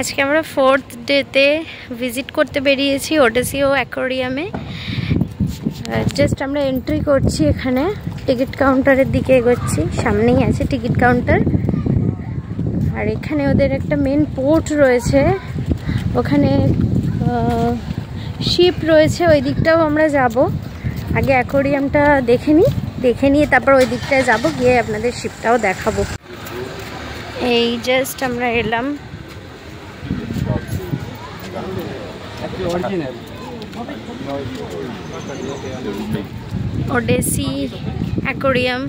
আজকে আমরা 4th ডেতে ভিজিট করতে বেরিয়েছি ওডেসিও অ্যাকোয়ারিয়ামে। জাস্ট আমরা এন্ট্রি করছি, এখানে টিকিট কাউন্টারের দিকে এগোচ্ছি। সামনেই আছে টিকিট কাউন্টার, আর এখানে ওদের একটা মেন পোর্ট রয়েছে, ওখানে শিপ রয়েছে, ওই দিকটাও আমরা যাব। আগে অ্যাকোয়ারিয়ামটা দেখে নিয়ে তারপর ওই দিকটায় যাব, গিয়ে আপনাদের শিপটাও দেখাবো। এই জাস্ট আমরা এলাম। Odyssey aquarium.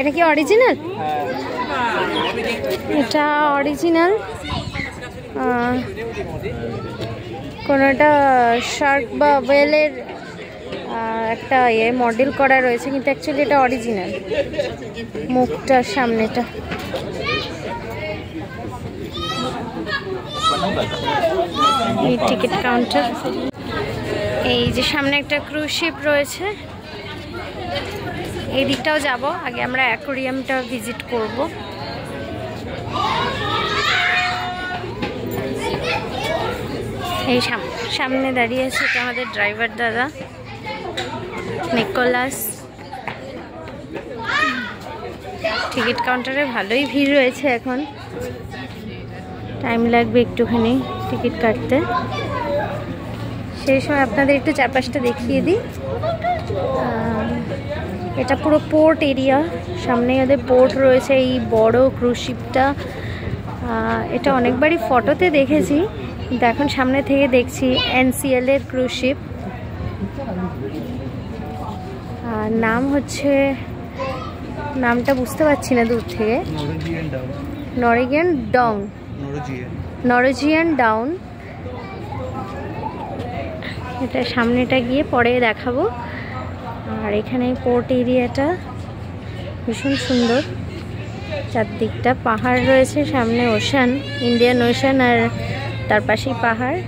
এটা কি অরিজিনাল? এটা অরিজিনাল। কোনোটা শার্ক বা ওয়েলের একটা মডেল করা রয়েছে, কিন্তু অ্যাকচুয়ালি এটা অরিজিনাল। মুখটার সামনেটা এই টিকিট কাউন্টার। এই যে সামনে একটা ক্রুজ শিপ রয়েছে, এই দিকটাও যাব। আগে আমরা অ্যাকোয়ারিয়ামটা ভিজিট করব। এই সামনে দাঁড়িয়ে আছে, এটা আমাদের ড্রাইভার দাদা নিকোলাস। টিকিট কাউন্টারে ভালোই ভিড় রয়েছে, এখন টাইম লাগবে একটুখানি টিকিট কাটতে। সেই সময় আপনাদের একটু চারপাশটা দেখিয়ে দিই। এটা পুরো পোর্ট এরিয়া, সামনে ওদের পোর্ট রয়েছে। এই বড় ক্রুজ শিপটা, এটা অনেকবারই ফটোতে দেখেছি, কিন্তু এখন সামনে থেকে দেখছি। NCL এর ক্রুজ শিপ, নাম হচ্ছে, নামটা বুঝতে পারছি না দূর থেকে। Norwegian down. এটা সামনেটা গিয়ে পরে দেখাবো। আর এখানে পোর্ট এরিয়াটা ভীষণ সুন্দর, চারদিকটা পাহাড় রয়েছে, সামনে ওশান, ইন্ডিয়ান ওশান, আর তার পাশেই পাহাড়।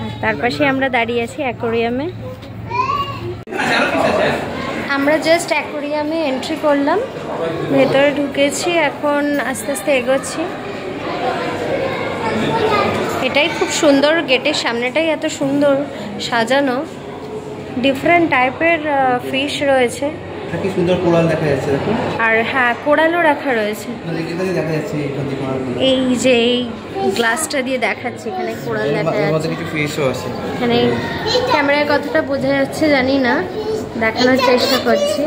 আর তার পাশে আমরা দাঁড়িয়ে আছি অ্যাকোয়ারিয়ামে। আমরা জাস্ট অ্যাকোয়ারিয়ামে এন্ট্রি করলাম, ভেতরে ঢুকেছি, এখন আস্তে আস্তে এগোচ্ছি। এটাই খুব সুন্দর, গেটের সামনেটাই এত সুন্দর সাজানো, ডিফারেন্ট টাইপের ফিশ রয়েছে। কি সুন্দর কোরাল দেখা যাচ্ছে, দেখো। আর হ্যাঁ, কোরালও রাখা রয়েছে। দেখা যাচ্ছে এই যে এই গ্লাসটা দিয়ে দেখাচ্ছে, এখানে কোরাল দেখা যাচ্ছে। কিছু ফিশও আছে এখানে। ক্যামেরায় কতটা বোঝা যাচ্ছে জানি না, দেখানোর চেষ্টা করছি।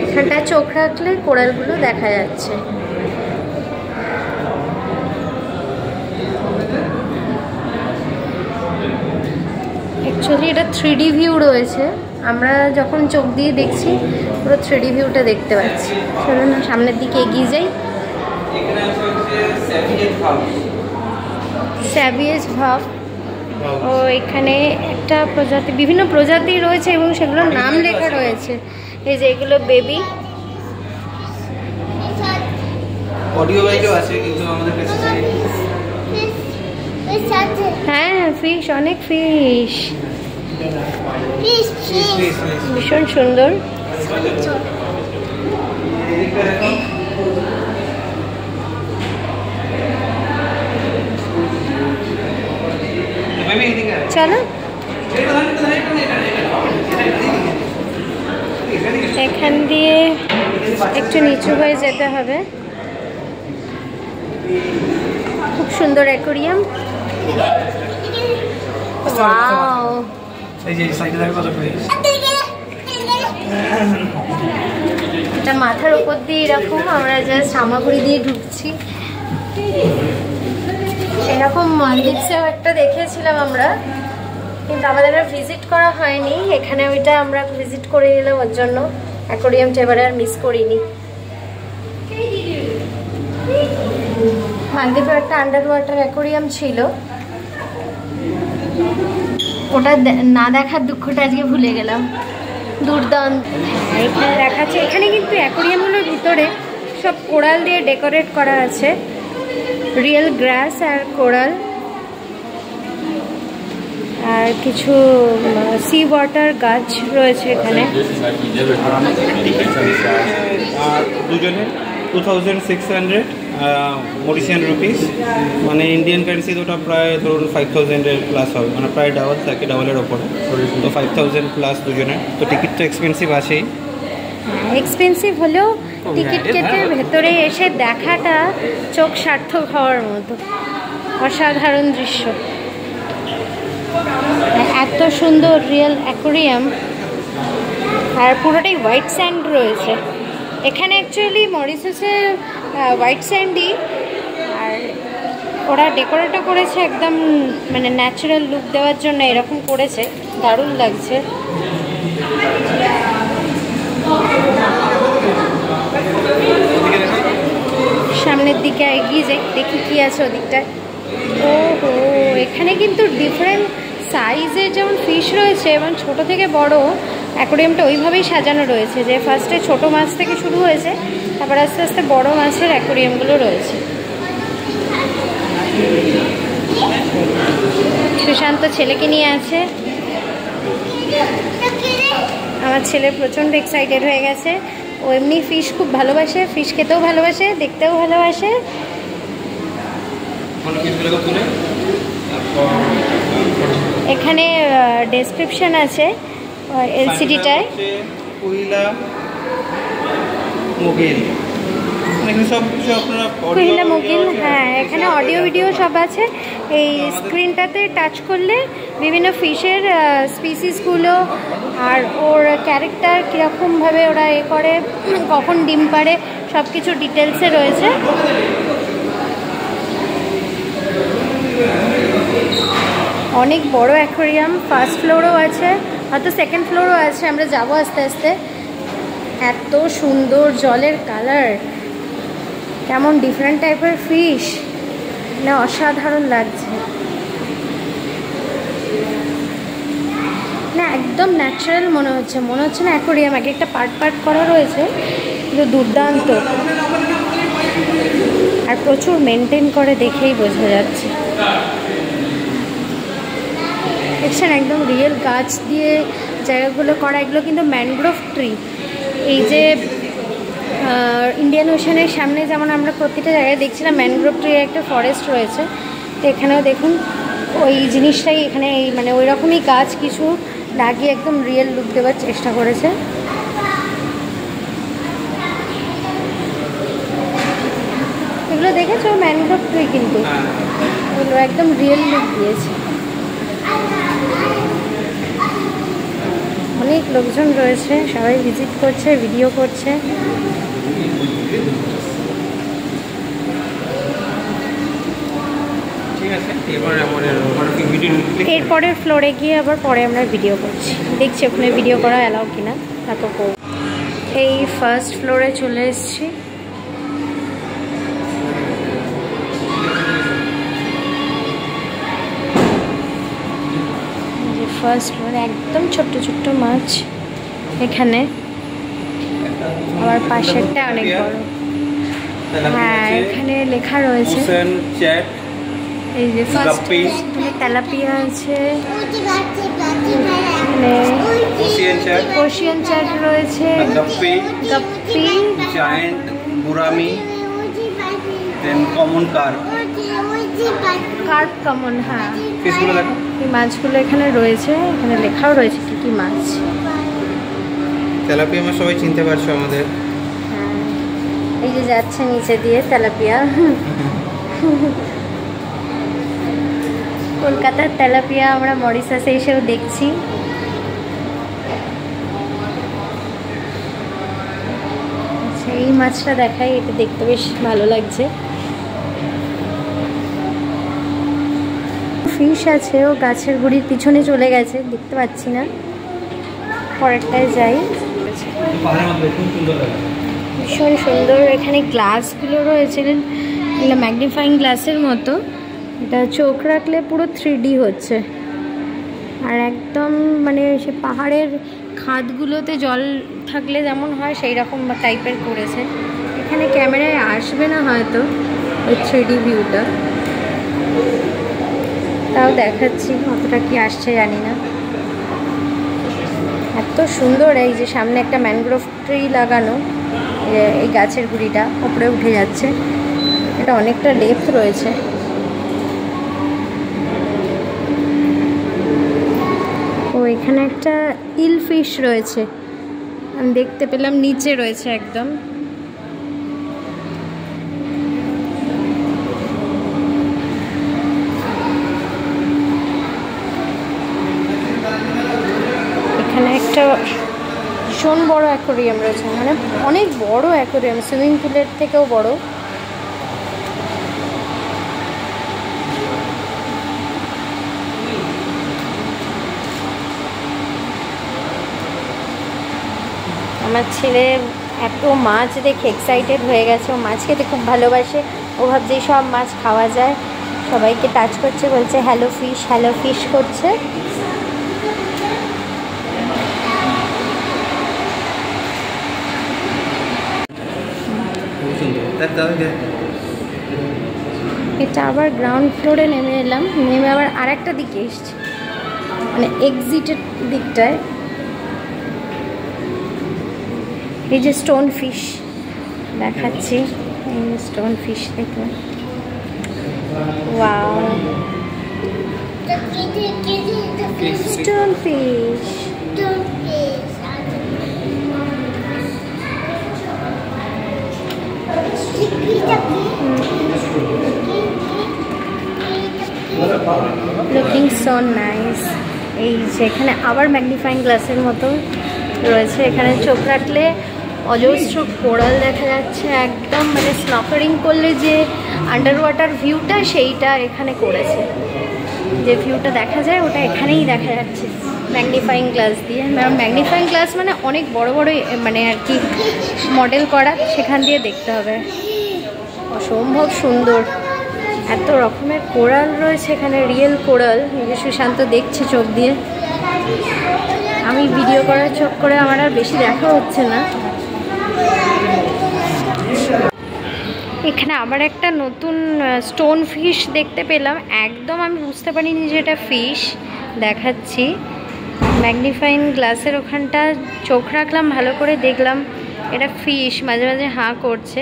এখানটায় চোখ রাখলে কোরালগুলো দেখা যাচ্ছে। অ্যাকচুয়ালি এটা 3D ভিউ রয়েছে, আমরা যখন চোখ দিয়ে দেখছি পুরো 3D ভিউটা দেখতে পাচ্ছি। চলুন সামনের দিকে এগিয়ে যাই। স্যাভিয়েজ ভাব। ও এখানে একটা প্রজাতি, বিভিন্ন প্রজাতি রয়েছে এবং সেগুলোর নাম লেখা রয়েছে। এই যে এগুলো বেবি। অডিও বাইকও আছে, কিন্তু আমাদের কাছে হ্যাঁ, ফিশ, অনেক ফিশ, ভীষণ সুন্দর। চলো এখান দিয়ে একটু নিচু হয়ে যেতে হবে। খুব সুন্দর অ্যাকোয়ারিয়াম। ওয়াও, এটা মাথার উপর দিয়ে এরকম, আমরা জাস্ট হামাগুড়ি দিয়ে ঢুকছি। এরকম মালদ্বীপসেও একটা দেখেছিলাম আমরা, কিন্তু আমাদের ভিজিট করা হয়নি। এখানে ওইটা আমরা ভিজিট করে নিলাম, ওর জন্য অ্যাকোয়ারিয়ামটা এবারে আর মিস করিনি। মালদ্বীপে একটা আন্ডার ওয়াটার অ্যাকোয়ারিয়াম ছিল, ওটা না দেখার দুঃখটা আজকে ভুলে গেলাম। দুর্দান্ত। এখানে দেখাচ্ছে, এখানে কিন্তু অ্যাকোয়ারিয়ামগুলোর ভিতরে সব কোরাল দিয়ে ডেকোরেট করা আছে, রিয়েল গ্রাস আর কোরাল। আর কিছু সি ওয়াটার গাছ রয়েছে এখানে। আর দুজনে 2600 মরিশিয়ান রুপিস, মানে ইন্ডিয়ান কারেন্সি ওটা প্রায় ধরুন 5000-এর প্লাস হবে, মানে প্রায় ডাবল থাকে, ডাবলের ওপরে। তো 5000 প্লাস দুজনের। তো টিকিট তো এক্সপেন্সিভ আছেই, এক্সপেন্সিভ হলেও টিকিট কেটে ভেতরে এসে দেখাটা চোখ সার্থক হওয়ার মতো অসাধারণ দৃশ্য। এত সুন্দর রিয়েল অ্যাকোয়ারিয়াম, আর পুরোটাই হোয়াইট স্যান্ড রয়েছে এখানে। অ্যাকচুয়ালি মরিশাসে হোয়াইট স্যান্ডই, আর ওরা ডেকোরেটও করেছে একদম মানে ন্যাচারাল লুক দেওয়ার জন্য এরকম করেছে, দারুণ লাগছে। সামনের দিকে এগিয়ে যাই, দেখি কি আছে ওদিকটায়। ও হো, এখানে কিন্তু ডিফারেন্ট সাইজের যেমন ফিশ রয়েছে এবং ছোট থেকে বড়। অ্যাকোয়ারিয়ামটা ওইভাবেই সাজানো রয়েছে যে ফার্স্টে ছোট মাছ থেকে শুরু হয়েছে, তারপর আস্তে আস্তে বড় মাছের অ্যাকোয়ারিয়ামগুলো রয়েছে। সুশান্ত ছেলেকে নিয়ে আছে, আমার ছেলে প্রচণ্ড এক্সাইটেড হয়ে গেছে। ও এমনি ফিশ খুব ভালোবাসে, ফিশ খেতেও ভালোবাসে, দেখতেও ভালোবাসে। এখানে ডেসক্রিপশন আছে এলসিডিটায়। কুহিলা মুগিল, হ্যাঁ এখানে অডিও ভিডিও সব আছে। এই স্ক্রিনটাতে টাচ করলে বিভিন্ন ফিশের স্পিসিসগুলো আর ওর ক্যারেক্টার কীরকমভাবে ওরা এ করে, কখন ডিম পাড়ে, সব কিছু ডিটেলসে রয়েছে। অনেক বড় অ্যাকোয়ারিয়াম, ফার্স্ট ফ্লোরও আছে, হয়তো সেকেন্ড ফ্লোরও আছে, আমরা যাবো আস্তে আস্তে। এত সুন্দর জলের কালার, কেমন ডিফারেন্ট টাইপের ফিশ, না অসাধারণ লাগছে। না একদম ন্যাচারাল মনে হচ্ছে না অ্যাকোয়ারিয়াম, এক একটা পার্ট পার্ট করা রয়েছে, কিন্তু দুর্দান্ত। আর প্রচুর মেনটেন করে দেখেই বোঝা যাচ্ছে। দেখছেন একদম রিয়েল গাছ দিয়ে জায়গাগুলো করা, এগুলো কিন্তু ম্যানগ্রোভ ট্রি। এই যে ইন্ডিয়ান ওশানের সামনে যেমন আমরা প্রতিটা জায়গায় দেখছিলাম ম্যানগ্রোভ ট্রির একটা ফরেস্ট রয়েছে, তো এখানেও দেখুন ওই জিনিসটাই এখানে, এই মানে ওই রকমই গাছ কিছু লাগিয়ে একদম রিয়েল লুক দেওয়ার চেষ্টা করেছে। এগুলো দেখেছো ম্যানগ্রোভ ট্রি, কিন্তু এগুলো একদম রিয়েল লুক দিয়েছে। অনেক লোকজন রয়েছে, সবাই ভিজিট করছে, ভিডিও করছে। এরপরের ফ্লোরে গিয়ে আবার পরে আমরা ভিডিও করছি, দেখছি ওখানে ভিডিও করা অ্যালাউ কিনা, তারপর করব। এই ফার্স্ট ফ্লোরে চলে এসেছি। ফার্স্ট ফ্লোরে একদম ছোট্ট ছোট্ট মাছ এখানে, আবার পাশেরটা অনেক বড়। হ্যাঁ এখানে লেখা রয়েছে এই যে ফার্স্ট এখানে তেলাপিয়া আছে, কোশিয়ান চ্যাট রয়েছে, গাপ্পি, জায়ান্ট বুরামি, দেন কমন কার্প কমন। হ্যাঁ এই মাছগুলো এখানে রয়েছে, এখানে লেখাও রয়েছে কি কি মাছ। তেলাপিয়া মাছ সবাই চিনতে পারছো আমাদের। হ্যাঁ এই যে যাচ্ছে নিচে দিয়ে তেলাপিয়া, কলকাতার তেলাপিয়া আমরা মরিশাসে এসেও দেখছি। আচ্ছা এই মাছটা দেখাই, এটা দেখতে বেশ ভালো লাগছে। ফিশ আছে, ও গাছের গুড়ির পিছনে চলে গেছে, দেখতে পাচ্ছি না। পরেরটায় যাই। ভীষণ সুন্দর এখানে গ্লাসগুলো রয়েছে, এগুলো ম্যাগনিফাইং গ্লাসের মতো। এটা চোখ রাখলে পুরো 3D হচ্ছে, আর একদম মানে সে পাহাড়ের খাদগুলোতে জল থাকলে যেমন হয় সেই রকম টাইপের করেছে। এখানে ক্যামেরায় আসবে না হয়তো ওই 3D ভিউটা। তাও দেখাচ্ছি, কতটা কি আসছে জানি না। এত সুন্দর, এই যে সামনে একটা ম্যানগ্রোভ ট্রি লাগানো, এই গাছের গুঁড়িটা উপরে উঠে যাচ্ছে, এটা অনেকটা ডেপথ রয়েছে। ও এখানে একটা ইল ফিশ রয়েছে, আমি দেখতে পেলাম নিচে রয়েছে একদম। এখানে একটা ভীষণ বড় অ্যাকোরিয়াম রয়েছে, মানে অনেক বড় অ্যাকোরিয়াম, সুইমিং পুলের থেকেও বড়। আমার ছেলে এত মাছ দেখে এক্সাইটেড হয়ে গেছে, ও মাছ খেতে খুব ভালোবাসে। ও ভাবছে সব মাছ খাওয়া যায়, সবাইকে টাচ করছে, বলছে হ্যালো ফিশ করছে। এটা আবার গ্রাউন্ড ফ্লোরে নেমে এলাম, নেমে আবার আরেকটা দিকে এসছি, মানে এক্সিটের দিকটায়। এই যে স্টোন ফিশ দেখাচ্ছি, এই স্টোন ফিশ দেখুন, wow, stone fish. Looking so nice. এই যেখানে আবার ম্যাগনিফাইং গ্লাসের মতো রয়েছে, এখানে চোখ রাখলে অজস্র কোরাল দেখা যাচ্ছে একদম, মানে স্নর্কেলিং করলে যে আন্ডার ওয়াটার ভিউটা সেইটা এখানে করেছে, যে ভিউটা দেখা যায় ওটা এখানেই দেখা যাচ্ছে ম্যাগনিফাইং গ্লাস দিয়ে। ম্যাগনিফাইং গ্লাস মানে অনেক বড় বড়, মানে আর কি মডেল করা, সেখান দিয়ে দেখতে হবে। অসম্ভব সুন্দর, এত রকমের কোরাল রয়েছে এখানে, রিয়েল কোরাল। এই যে সুশান্ত দেখছে চোখ দিয়ে, আমি ভিডিও করার চোখ করে আমার আর বেশি দেখা হচ্ছে না। এখানে আবার একটা নতুন স্টোন ফিশ দেখতে পেলাম, একদম আমি বুঝতে পারিনি যে এটা ফিশ। দেখাচ্ছি, ম্যাগনিফাইং গ্লাসের ওখানটা চোখ রাখলাম, ভালো করে দেখলাম এটা ফিশ। মাঝে মাঝে হাঁ করছে,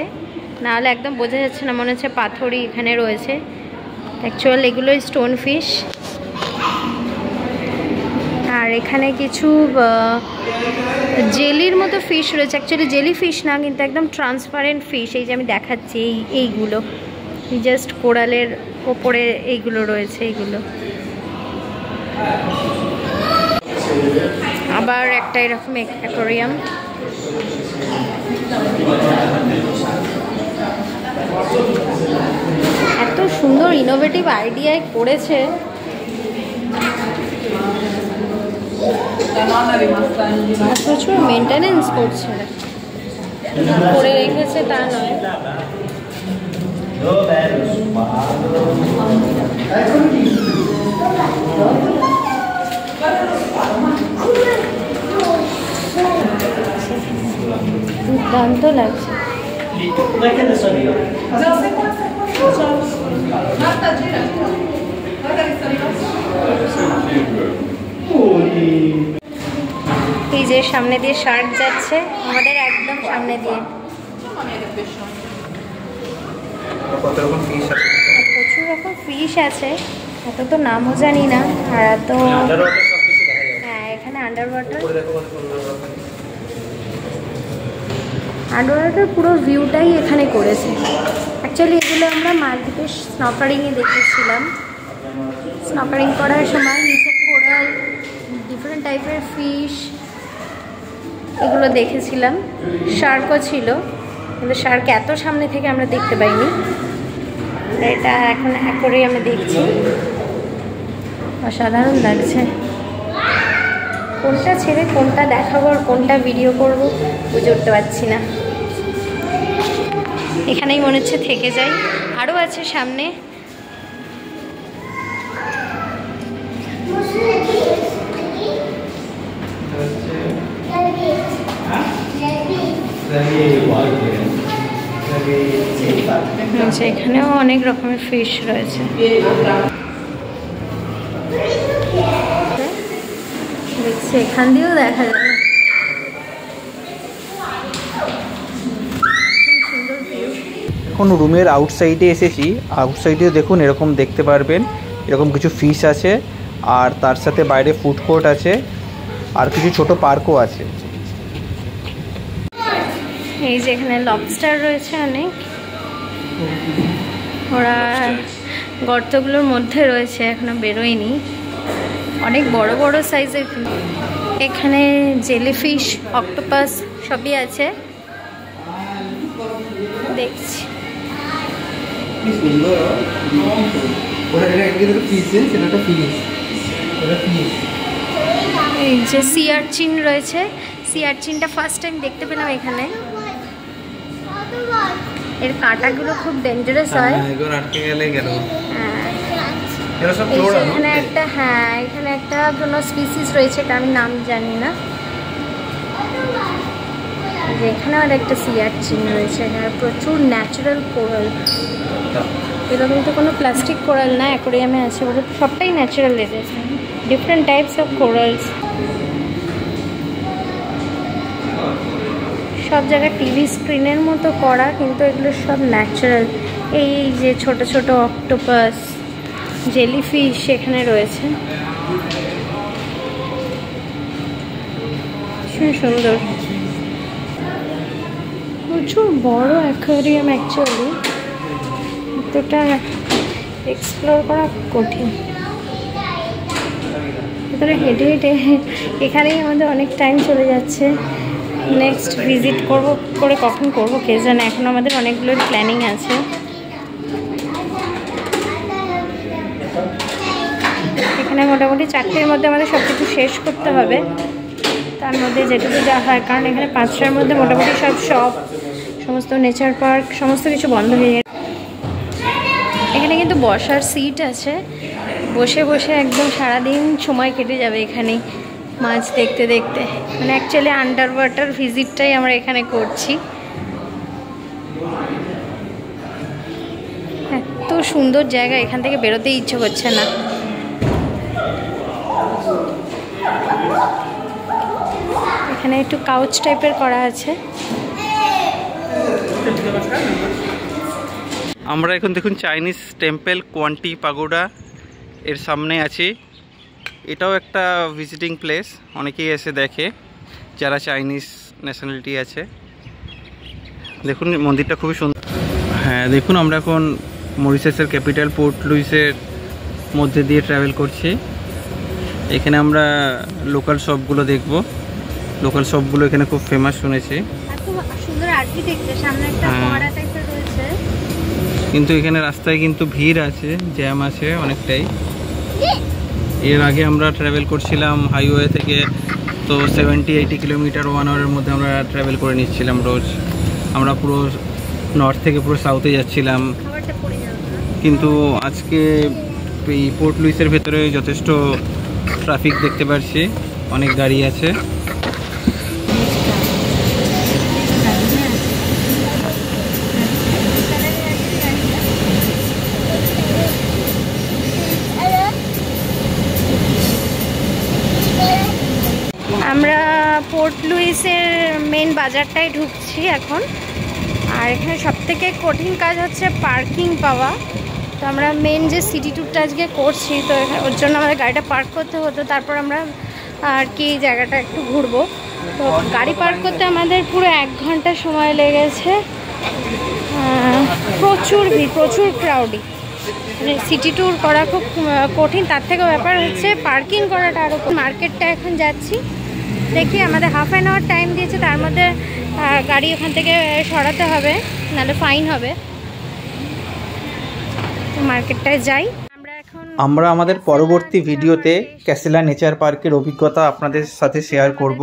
নাহলে একদম বোঝা যাচ্ছে না, মনে হচ্ছে পাথরই এখানে রয়েছে। অ্যাকচুয়াল এগুলোই স্টোন ফিশ। আর এখানে কিছু জেলির মতো ফিশ রয়েছে, অ্যাকচুয়ালি জেলি ফিশ না, কিন্তু একদম ট্রান্সপারেন্ট ফিশ। এই যে আমি দেখাচ্ছি, এইগুলো জাস্ট কোরালের ওপরে এইগুলো রয়েছে, এইগুলো। আবার একটা এরকম অ্যাকোরিয়াম। এত সুন্দর ইনোভেটিভ আইডিয়ায় করেছে, প্রচুর মেনটেনেন্স করছে, করে রেখেছে তা নয়। দুর্দান্ত লাগছে। এই যে সামনে দিয়ে শার্ক যাচ্ছে, আমাদের একদম সামনে দিয়ে। প্রচুর রকম ফিশ আছে, এত তো নামও জানি না। আর এত, হ্যাঁ এখানে আন্ডার ওয়াটার পুরো ভিউটাই এখানে করেছে। অ্যাকচুয়ালি এগুলো আমরা মালদ্বীপের স্নর্কেলিংয়ে দেখেছিলাম। স্নর্কেলিং করার সময় নিচে কোরাল, ডিফারেন্ট টাইপের ফিশ, এগুলো দেখেছিলাম। শার্কও ছিল, কিন্তু শার্ক এত সামনে থেকে আমরা দেখতে পাইনি। এটা এখন অ্যাকোরিয়ামে দেখছি, অসাধারণ লাগছে। কোনটা ছেড়ে কোনটা দেখাবো আর কোনটা ভিডিও করব বুঝে উঠতে পারছি না। এখানেই মনে হচ্ছে থেকে যাই, আরও আছে সামনে। এখানেও অনেক রকমের ফিশ রয়েছে। সেখান দিয়েও দেখা যাবে। এখন রুমের আউটসাইডে এসেছি। আউটসাইডেও দেখুন এরকম দেখতে পারবেন, এরকম কিছু ফিশ আছে, আর তার সাথে বাইরে ফুড কোর্ট আছে, আর কিছু ছোট পার্কও আছে। এই যে এখানে লবস্টার রয়েছে অনেক, ওরা গর্তগুলোর মধ্যে রয়েছে, এখনো বেরোয়নি। অনেক বড় বড় সাইজের। এখানে জেলিফিশ, অক্টোপাস সবই আছে, দেখছি। এই যে সি আর্চিন রয়েছে, সি আর্চিনটা ফার্স্ট টাইম দেখতে পেলাম এখানে। এর কাঁটাগুলো খুব ডেঞ্জারাস হয়। এখানে একটা, হ্যাঁ এখানে একটা কোনো স্পিসিস রয়েছে, এটা আমি নাম জানি না। এখানে আর একটা সি আর্চিন রয়েছে, আর প্রচুর ন্যাচারাল কোরাল। এগুলো কিন্তু কোনো প্লাস্টিক কোরাল না, অ্যাকোরিয়ামে আছে বলে সবটাই ন্যাচারাল। এদের ডিফারেন্ট টাইপস অফ কোরালস। সব জায়গায় টিভি স্ক্রিনের মতো করা, কিন্তু এগুলো সব ন্যাচারাল। এই যে ছোট ছোট অক্টোপাস, জেলিফিশ এখানে রয়েছে, সুন্দর। প্রচুর বড় অ্যাকোয়ারিয়াম অ্যাকচুয়ালি, এতটা এক্সপ্লোর করা কঠিন। ভিতরে হেঁটে হেঁটে এখানেই আমাদের অনেক টাইম চলে যাচ্ছে। নেক্সট ভিজিট করে কখন করবো কে জানে, এখন আমাদের অনেকগুলোর প্ল্যানিং আছে। এখানে মোটামুটি 4টের মধ্যে আমাদের সব কিছু শেষ করতে হবে, তার মধ্যে যেটুকু যা হয়, কারণ এখানে 5টার মধ্যে মোটামুটি সব শপ, সমস্ত নেচার পার্ক, সমস্ত কিছু বন্ধ হয়ে যায়। এখানে কিন্তু বসার সিট আছে, বসে বসে একদম সারাদিন সময় কেটে যাবে এখানেই মাছ দেখতে দেখতে। মানে অ্যাকচুয়ালি আন্ডার ওয়াটার ভিজিটটাই আমরা এখানে করছি। এত সুন্দর জায়গা, এখান থেকে বেরোতেই ইচ্ছে করছে না। এখানে একটু কাউচ টাইপের করা আছে। আমরা এখন দেখুন চাইনিজ টেম্পল কোয়ান্টি পাগোডা এর সামনে আছি। এটাও একটা ভিজিটিং প্লেস, অনেকেই এসে দেখে যারা চাইনিজ ন্যাশনালিটি আছে। দেখুন মন্দিরটা খুবই সুন্দর। হ্যাঁ দেখুন, আমরা এখন মরিশাসের ক্যাপিটাল পোর্ট লুইসের মধ্যে দিয়ে ট্রাভেল করছি। এখানে আমরা লোকাল শপগুলো দেখব। লোকাল শপগুলো এখানে খুব ফেমাস শুনেছি। কিন্তু এখানে রাস্তায় কিন্তু ভিড় আছে, জ্যাম আছে অনেকটাই। এর আগে আমরা ট্রাভেল করছিলাম হাইওয়ে থেকে, তো 70-80 কিলোমিটার 1 আওয়ারের মধ্যে আমরা ট্রাভেল করে নিচ্ছিলাম রোজ। আমরা পুরো নর্থ থেকে পুরো সাউথে যাচ্ছিলাম। কিন্তু আজকে এই পোর্ট লুইসের ভেতরে যথেষ্ট ট্রাফিক দেখতে পাচ্ছি, অনেক গাড়ি আছে। আমরা পোর্ট লুইসের মেন বাজারটায় ঢুকছি এখন। আর এখানে সবথেকে কঠিন কাজ হচ্ছে পার্কিং পাওয়া। তো আমরা মেন যে সিটি ট্যুরটা আজকে করছি, তো ওর জন্য আমাদের গাড়িটা পার্ক করতে হতো, তারপর আমরা আর কি জায়গাটা একটু ঘুরবো। তো গাড়ি পার্ক করতে আমাদের পুরো 1 ঘন্টা সময় লেগেছে। প্রচুর ভিড়, প্রচুর ক্রাউডি। মানে সিটি ট্যুর করা খুব কঠিন, তার থেকেও ব্যাপার হচ্ছে পার্কিং করাটা আরও। মার্কেটটা এখন যাচ্ছি, দেখি আমাদের হাফ অ্যান আওয়ার টাইম দিয়েছে, তার মধ্যে গাড়ি ওখান থেকে সরাতে হবে, নাহলে ফাইন হবে। মার্কেটটায় যাই আমরা আমাদের পরবর্তী ভিডিওতে ক্যাসেলা নেচার পার্কের অভিজ্ঞতা আপনাদের সাথে শেয়ার করব।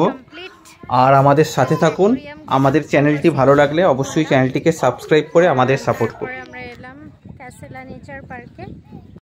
আর আমাদের সাথে থাকুন। আমাদের চ্যানেলটি ভালো লাগলে অবশ্যই চ্যানেলটিকে সাবস্ক্রাইব করে আমাদের সাপোর্ট করুন। আমরা এলাম ক্যাসেলা নেচার পার্কে।